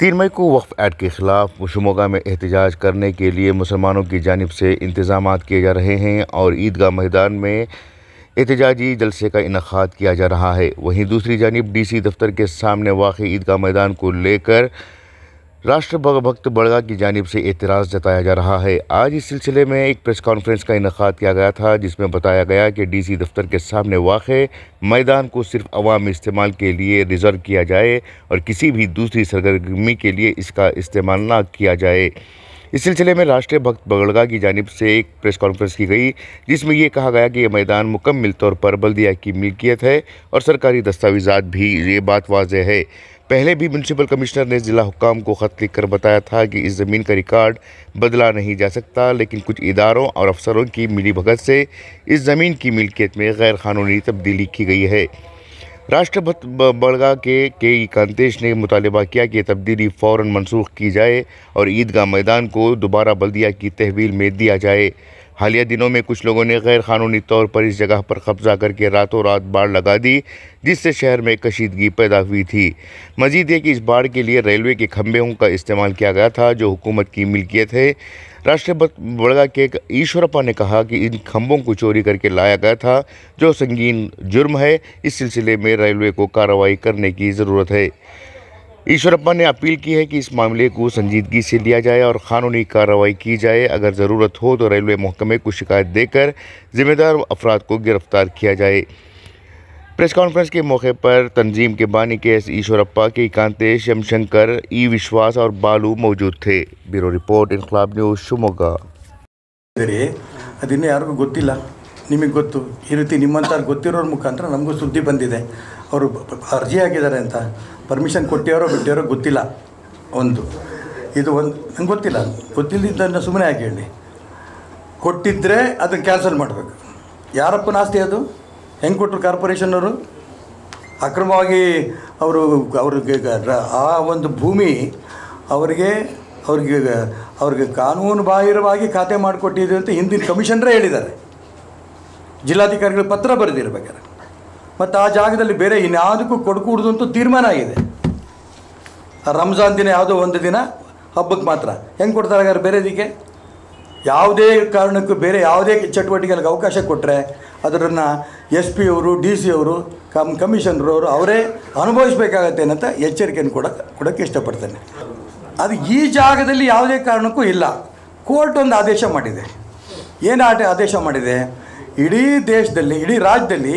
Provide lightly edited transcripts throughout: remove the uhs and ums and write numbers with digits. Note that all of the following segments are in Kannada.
3 मई को वक्फ एक्ट के खिलाफ शिमोगा में एहतजाज करने के लिए मुसलमानों की जानिब से इंतजाम किए जा रहे हैं और ईदगाह मैदान में एहतजाजी जलसे का इनेकाद किया जा रहा है। वहीं दूसरी जानिब DC दफ्तर के सामने वाक़ई ईदगाह मैदान को लेकर राष्ट्रभक्त बड़गा की जानिब से एतराज़ जताया जा रहा है। आज इस सिलसिले में एक प्रेस कॉन्फ्रेंस का इनेकाद किया गया था, जिसमें बताया गया कि DC दफ्तर के सामने वाक़े मैदान को सिर्फ अवामी इस्तेमाल के लिए रिज़र्व किया जाए और किसी भी दूसरी सरगर्मी के लिए इसका इस्तेमाल न किया जाए। इस सिलसिले में राष्ट्रीय भक्त बड़गा की जानिब से एक प्रेस कॉन्फ्रेंस की गई, जिसमें ये कहा गया कि यह मैदान मुकम्मल तौर पर बल्दिया की मिल्कियत है और सरकारी दस्तावेज़ात भी ये बात वाज़ेह है। पहले भी म्यूनसिपल कमिश्नर ने ज़िला हुक्काम को ख़त लिखकर बताया था कि इस ज़मीन का रिकॉर्ड बदला नहीं जा सकता, लेकिन कुछ इदारों और अफसरों की मिलीभगत से इस ज़मीन की मिल्कियत में गैर कानूनी तब्दीली की गई है। राष्ट्रभक्त बड़गा के कांतेश ने मुतालबा किया कि तब्दीली फ़ौरन मनसूख की जाए और ईदगाह मैदान को दोबारा बल्दिया की तहवील में दिया जाए। हालिया दिनों में कुछ लोगों ने गैर कानूनी तौर पर इस जगह पर कब्ज़ा करके रातों रात बाड़ लगा दी, जिससे शहर में कशीदगी पैदा हुई थी। मज़ीद है कि इस बाड़ के लिए रेलवे के खंभों का इस्तेमाल किया गया था, जो हुकूमत की मिल्कियत है। राष्ट्रभक्त बड़गा के ईश्वरप्पा ने कहा कि इन खंभों को चोरी करके लाया गया था, जो संगीन जुर्म है। इस सिलसिले में रेलवे को कार्रवाई करने की ज़रूरत है। ईश्वरप्पा ने अपील की है कि इस मामले को संजीदगी से लिया जाए और क़ानूनी कार्रवाई की जाए। अगर ज़रूरत हो तो रेलवे महकमे को शिकायत देकर ज़िम्मेदार अफराद को गिरफ़्तार किया जाए। प्रेस कॉन्फ्रेंस के मौके पर तंजीम के बानी के ईश्वरप्पा के कांतेश, यमशंकर, विश्वास और बालू मौजूद थे। ब्यूरो रिपोर्ट, इनकलाब न्यूज़, शिवमोगा। ಅದಿನ್ನೂ ಯಾರಿಗೂ ಗೊತ್ತಿಲ್ಲ, ನಿಮಗೆ ಗೊತ್ತು. ಈ ರೀತಿ ನಿಮ್ಮಂಥವ್ರು ಗೊತ್ತಿರೋರ ಮುಖಾಂತರ ನಮಗೂ ಸುದ್ದಿ ಬಂದಿದೆ. ಅವರು ಅರ್ಜಿ ಹಾಕಿದ್ದಾರೆ ಅಂತ, ಪರ್ಮಿಷನ್ ಕೊಟ್ಟಿರೋ ಬಿಟ್ಟಿರೋ ಗೊತ್ತಿಲ್ಲ. ಇದು ನಂಗೆ ಗೊತ್ತಿಲ್ಲದಿದ್ದನ್ನು ಸುಮ್ಮನೆ ಯಾಕೆ ಹೇಳಿ. ಕೊಟ್ಟಿದ್ದರೆ ಅದನ್ನು ಕ್ಯಾನ್ಸಲ್ ಮಾಡಬೇಕು. ಯಾರಪ್ಪನ ಆಸ್ತಿ ಅದು? ಹೆಂಗೆ ಕೊಟ್ಟರು ಕಾರ್ಪೊರೇಷನ್ನವರು? ಅಕ್ರಮವಾಗಿ ಅವ್ರಿಗೆ ಆ ಒಂದು ಭೂಮಿ ಅವ್ರಿಗೆ ಕಾನೂನು ಬಾಹಿರವಾಗಿ ಖಾತೆ ಮಾಡಿಕೊಟ್ಟಿದೆ ಅಂತ ಹಿಂದಿನ ಕಮಿಷನರೇ ಹೇಳಿದ್ದಾರೆ. ಜಿಲ್ಲಾಧಿಕಾರಿಗಳು ಪತ್ರ ಬರೆದಿರ್ಬೇಕಾರೆ. ಮತ್ತು ಆ ಜಾಗದಲ್ಲಿ ಬೇರೆ ಇನ್ಯಾವುದಕ್ಕೂ ಕೊಡಕೂಡ್ದು ಅಂತ ತೀರ್ಮಾನ ಆಗಿದೆ. ರಂಜಾನ್ ದಿನ ಯಾವುದೋ ಒಂದು ದಿನ ಹಬ್ಬಕ್ಕೆ ಮಾತ್ರ ಹೆಂಗೆ ಕೊಡ್ತಾರೆ ಹಾಗಾದ್ರೆ? ಬೇರೆದಕ್ಕೆ ಯಾವುದೇ ಕಾರಣಕ್ಕೂ ಬೇರೆ ಯಾವುದೇ ಚಟುವಟಿಕೆಗಳಿಗೆ ಅವಕಾಶ ಕೊಟ್ಟರೆ ಅದನ್ನು SP ಅವರು, DC ಅವರು, ಕಮಿಷನರವರು ಅವರೇ ಅನುಭವಿಸಬೇಕಾಗತ್ತೆ ಅಂತ ಎಚ್ಚರಿಕೆಯನ್ನು ಕೊಡೋಕ್ಕೆ ಇಷ್ಟಪಡ್ತೇನೆ. ಅದು ಈ ಜಾಗದಲ್ಲಿ ಯಾವುದೇ ಕಾರಣಕ್ಕೂ ಇಲ್ಲ. ಕೋರ್ಟ್ ಒಂದು ಆದೇಶ ಮಾಡಿದೆ. ಏನು ಆದೇಶ ಮಾಡಿದೆ? ಇಡೀ ದೇಶದಲ್ಲಿ, ಇಡೀ ರಾಜ್ಯದಲ್ಲಿ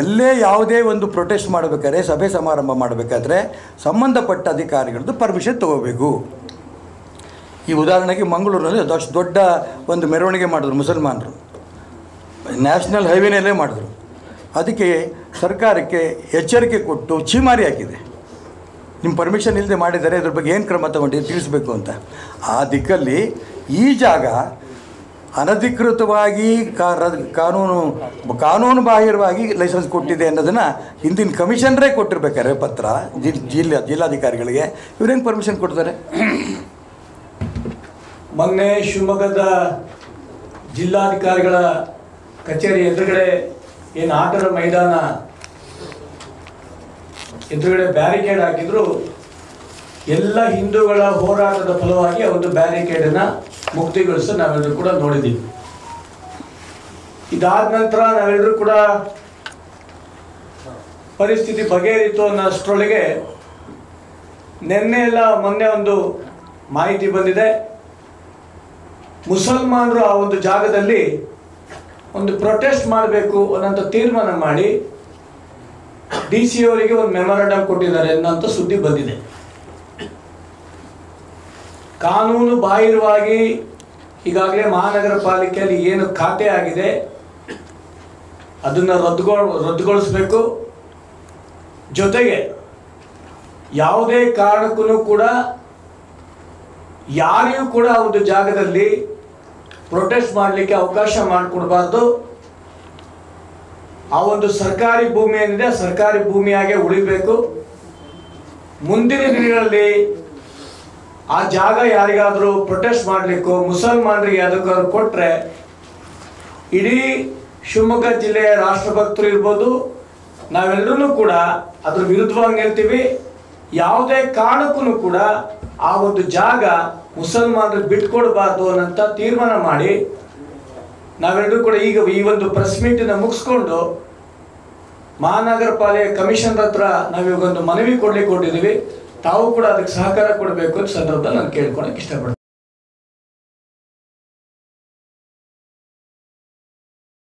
ಎಲ್ಲೇ ಯಾವುದೇ ಒಂದು ಪ್ರೊಟೆಸ್ಟ್ ಮಾಡಬೇಕಾದ್ರೆ, ಸಭೆ ಸಮಾರಂಭ ಮಾಡಬೇಕಾದ್ರೆ ಸಂಬಂಧಪಟ್ಟ ಅಧಿಕಾರಿಗಳದ್ದು ಪರ್ಮಿಷನ್ ತೊಗೋಬೇಕು. ಈ ಉದಾಹರಣೆಗೆ ಮಂಗಳೂರಿನಲ್ಲಿ ಅಷ್ಟು ದೊಡ್ಡ ಒಂದು ಮೆರವಣಿಗೆ ಮಾಡಿದ್ರು ಮುಸಲ್ಮಾನರು, ನ್ಯಾಷನಲ್ ಹೈವೇನಲ್ಲೇ ಮಾಡಿದ್ರು. ಅದಕ್ಕೆ ಸರ್ಕಾರಕ್ಕೆ ಎಚ್ಚರಿಕೆ ಕೊಟ್ಟು ಛೀಮಾರಿ ಹಾಕಿದೆ. ನಿಮ್ಮ ಪರ್ಮಿಷನ್ ಇಲ್ಲದೆ ಮಾಡಿದ್ದಾರೆ, ಇದ್ರ ಬಗ್ಗೆ ಏನು ಕ್ರಮ ತಗೊಂಡಿದ್ದು ತಿಳಿಸ್ಬೇಕು ಅಂತ. ಆ ದಿಕ್ಕಲ್ಲಿ ಈ ಜಾಗ ಅನಧಿಕೃತವಾಗಿ ಕಾನೂನು ಬಾಹಿರವಾಗಿ ಲೈಸೆನ್ಸ್ ಕೊಟ್ಟಿದೆ ಅನ್ನೋದನ್ನು ಹಿಂದಿನ ಕಮಿಷನರೇ ಕೊಟ್ಟಿರ್ಬೇಕಾದ್ರೆ ಪತ್ರ ಜಿಲ್ಲಾಧಿಕಾರಿಗಳಿಗೆ. ಇವ್ರು ಹೆಂಗೆ ಪರ್ಮಿಷನ್ ಕೊಡ್ತಾರೆ? ಮೊನ್ನೆ ಶಿವಮೊಗ್ಗದ ಜಿಲ್ಲಾಧಿಕಾರಿಗಳ ಕಚೇರಿ ಎದುರುಗಡೆ ಏನು ಆಟದ ಮೈದಾನ ಎದುರುಗಡೆ ಬ್ಯಾರಿಕೇಡ್ ಹಾಕಿದ್ರು. ಎಲ್ಲ ಹಿಂದೂಗಳ ಹೋರಾಟದ ಫಲವಾಗಿ ಆ ಒಂದು ಬ್ಯಾರಿಕೇಡನ್ನು ಮುಕ್ತಿಗೊಳಿಸಿ ನಾವೆಲ್ಲರೂ ಕೂಡ ನೋಡಿದ್ದೀವಿ. ಇದಾದ ನಂತರ ನಾವೆಲ್ಲರೂ ಕೂಡ ಪರಿಸ್ಥಿತಿ ಬಗೆಹರಿತು ಅನ್ನೋಷ್ಟರೊಳಗೆ ಮೊನ್ನೆ ಒಂದು ಮಾಹಿತಿ ಬಂದಿದೆ. ಮುಸಲ್ಮಾನರು ಆ ಒಂದು ಜಾಗದಲ್ಲಿ ಒಂದು ಪ್ರೊಟೆಸ್ಟ್ ಮಾಡಬೇಕು ಅನ್ನೋಂಥ ತೀರ್ಮಾನ ಮಾಡಿ DC ಅವರಿಗೆ ಒಂದು ಮೆಮೊರಾಂಡಮ್ ಕೊಟ್ಟಿದ್ದಾರೆ ಅನ್ನೋಂಥ ಸುದ್ದಿ ಬಂದಿದೆ. ಕಾನೂನು ಬಾಹಿರವಾಗಿ ಈಗಾಗಲೇ ಮಹಾನಗರ ಪಾಲಿಕೆಯಲ್ಲಿ ಏನು ಖಾತೆ ಆಗಿದೆ ಅದನ್ನು ರದ್ದುಗೊಳಿಸಬೇಕು. ಜೊತೆಗೆ ಯಾವುದೇ ಕಾರಣಕ್ಕೂ ಕೂಡ ಯಾರಿಗೂ ಕೂಡ ಒಂದು ಜಾಗದಲ್ಲಿ ಪ್ರೊಟೆಸ್ಟ್ ಮಾಡಲಿಕ್ಕೆ ಅವಕಾಶ ಮಾಡಿಕೊಡಬಾರ್ದು. ಆ ಒಂದು ಸರ್ಕಾರಿ ಭೂಮಿ ಏನಿದೆ ಸರ್ಕಾರಿ ಭೂಮಿಯಾಗೆ ಉಳಿಬೇಕು. ಮುಂದಿನ ದಿನಗಳಲ್ಲಿ ಆ ಜಾಗ ಯಾರಿಗಾದರೂ ಪ್ರೊಟೆಸ್ಟ್ ಮಾಡಲಿಕ್ಕೂ ಮುಸಲ್ಮಾನರಿಗೆ ಯಾವುದಕ್ಕಾದ್ರೂ ಕೊಟ್ಟರೆ ಇಡೀ ಶಿವಮೊಗ್ಗ ಜಿಲ್ಲೆಯ ರಾಷ್ಟ್ರಭಕ್ತರು ಇರ್ಬೋದು, ನಾವೆಲ್ಲರೂ ಕೂಡ ಅದ್ರ ವಿರುದ್ಧವಾಗಿ ನಿಲ್ತೀವಿ. ಯಾವುದೇ ಕಾರಣಕ್ಕೂ ಕೂಡ ಆ ಒಂದು ಜಾಗ ಮುಸಲ್ಮಾನರಿಗೆ ಬಿಟ್ಕೊಡ್ಬಾರ್ದು ಅನ್ನಂತ ತೀರ್ಮಾನ ಮಾಡಿ ನಾವೆಲ್ಲರೂ ಕೂಡ ಈಗ ಈ ಒಂದು ಪ್ರೆಸ್ ಮೀಟನ್ನು ಮುಗಿಸ್ಕೊಂಡು ಮಹಾನಗರ ಪಾಲಿಕೆ ಕಮಿಷನರ್ ಹತ್ರ ನಾವೀಗೊಂದು ಮನವಿ ಕೊಡ್ಲಿಕ್ಕೆ ಕೊಟ್ಟಿದ್ದೀವಿ. ತಾವು ಕೂಡ ಅದಕ್ಕೆ ಸಹಕಾರ ಕೊಡಬೇಕು ಅಂತ ಸಂದರ್ಭದಲ್ಲಿ ನಾನು ಕೇಳ್ಕೊಳಕ್ಕೆ ಇಷ್ಟಪಡ್ತೀನಿ.